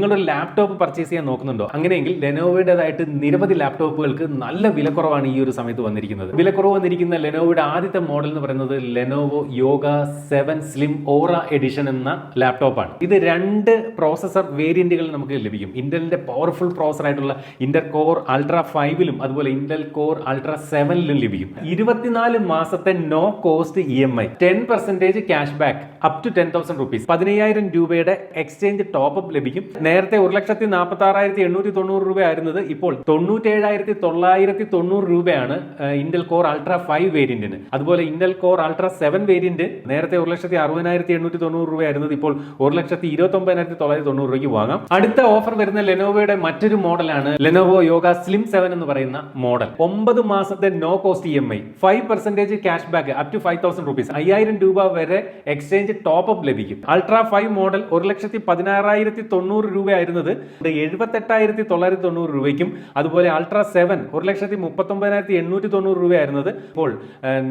നിങ്ങളൊരു laptop purchase ചെയ്യാൻ നോക്കുന്നുണ്ടോ? അങ്ങനെയെങ്കിൽ ലെനോവോയുടേതായിട്ട് നിരവധി ലാപ്ടോപ്പുകൾക്ക് നല്ല വിലക്കുറവാണ് ഈ ഒരു സമയത്ത് വന്നിരിക്കുന്നത്. വിലക്കുറവ് വന്നിരിക്കുന്ന ലെനോവോയുടെ ആദ്യത്തെ മോഡൽ എന്ന് പറയുന്നത് Lenovo Yoga 7 slim aura edition എന്ന ലാപ്ടോപ്പാണ്. ഇത് 2 പ്രോസസർ വേരിയന്റുകൾ നമുക്ക് ലഭിക്കും. ഇന്റലിന്റെ പവർഫുൾ പ്രോസസർ ആയിട്ടുള്ള ഇന്റൽ കോർ അൾട്രാ 5ലും അതുപോലെ ഇന്റൽ കോർ അൾട്രാ 7ലും ലഭിക്കും. 24 മാസത്തെ no cost EMI, 10% cash back up to 10,000 rupees, 15,000 രൂപയുടെ എക്സ്ചേഞ്ച് ടോപ്പ് ലഭിക്കും. നേരത്തെ 1,46,890 രൂപ ആയിരുന്നത് ഇപ്പോൾ 97,990 രൂപയാണ് ഇന്റൽ കോർ അൾട്രാ 5 വേരിയന്റിന്. അതുപോലെ ഇന്റൽ കോർ അൾട്രാ 7 വേരിയന്റ് നേരത്തെ 1,60,890 രൂപ ആയിരുന്നത് ഇപ്പോൾ 1,29,990 രൂപയ്ക്ക് വാങ്ങാം. അടുത്ത ഓഫർ വരുന്ന ലെനോവോയുടെ മറ്റൊരു മോഡലാണ് ലെനോവോ യോഗ സ്ലിം 7 എന്ന് പറയുന്ന മോഡൽ. 9 മാസത്തെ no cost EMI, 5% cash back up to 5,000 rupees, 5,000 രൂപ വരെ എക്സ്ചേഞ്ച് ടോപ്പ് ലഭിക്കും. അൾട്രാ 5 മോഡൽ 1,16,990 രൂപ ആയിരുന്നത് 78,990 രൂപയ്ക്കും, അതുപോലെ അൾട്രാ 7 1,39,890 രൂപ ആയിരുന്നത് ഇപ്പോൾ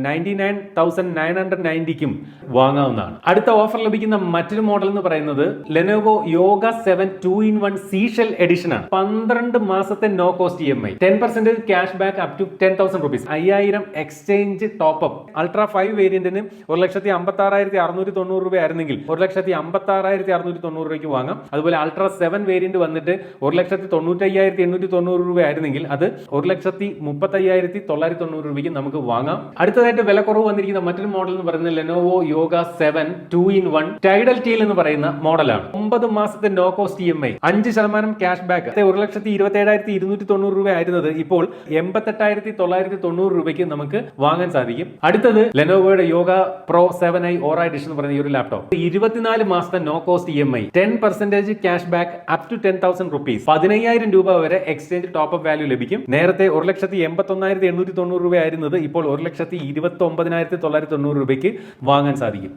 99,990ക്കും വാങ്ങാവുന്നതാണ്. അടുത്ത ഓഫർ ലഭിക്കുന്ന മറ്റൊരു മോഡൽ എന്ന് പറയുന്നത് Lenovo Yoga 7 2-in-1 Seashell edition ആണ്. 12 മാസത്തെ no cost EMI, 10% cash back up to 10,000 rupees, 5,000 exchange top. Ultra 5 വേരിയന്റിന് 1,56,690 രൂപ ആയിരുന്നെങ്കിൽ 1,56,690 രൂപയ്ക്ക് വാങ്ങാം. അതുപോലെ അൾട്രാ 7 വേരിയന്റ് വന്നിട്ട് 1,95,890 രൂപ ആയിരുന്നെങ്കിൽ അത് 1,35,990 രൂപയ്ക്ക് നമുക്ക് വാങ്ങാം. അടുത്തതായിട്ട് വില കുറവ് വന്നിരിക്കുന്ന മറ്റൊരു മോഡൽ എന്ന് പറയുന്നത് Lenovo Yoga 7 2-in-1 tidal teal എന്ന് പറയുന്ന മോഡലാണ്. 9 മാസത്തെ no cost EMI, 5% cash back, 1,27,290 രൂപ ആയിരുന്നത് ഇപ്പോൾ 88,990 രൂപയ്ക്ക് നമുക്ക് വാങ്ങാൻ സാധിക്കും. അടുത്തത് ലെനോവോയുടെ Yoga Pro 7i aura edition എന്ന് പറയുന്ന ഈ ഒരു ലാപ്ടോപ്പ്. 24 മാസത്തെ no cost EMI, 10% cash back up to 10,000 rupees, 15,000 രൂപ വരെ എക്സ്ചേഞ്ച് ടോപ്പ് വാല്യൂ ലഭിക്കും. നേരത്തെ 1,81,890 രൂപ ആയിരുന്നത് ഇപ്പോൾ 1,29,990 രൂപയ്ക്ക് വാങ്ങാൻ സാധിക്കും.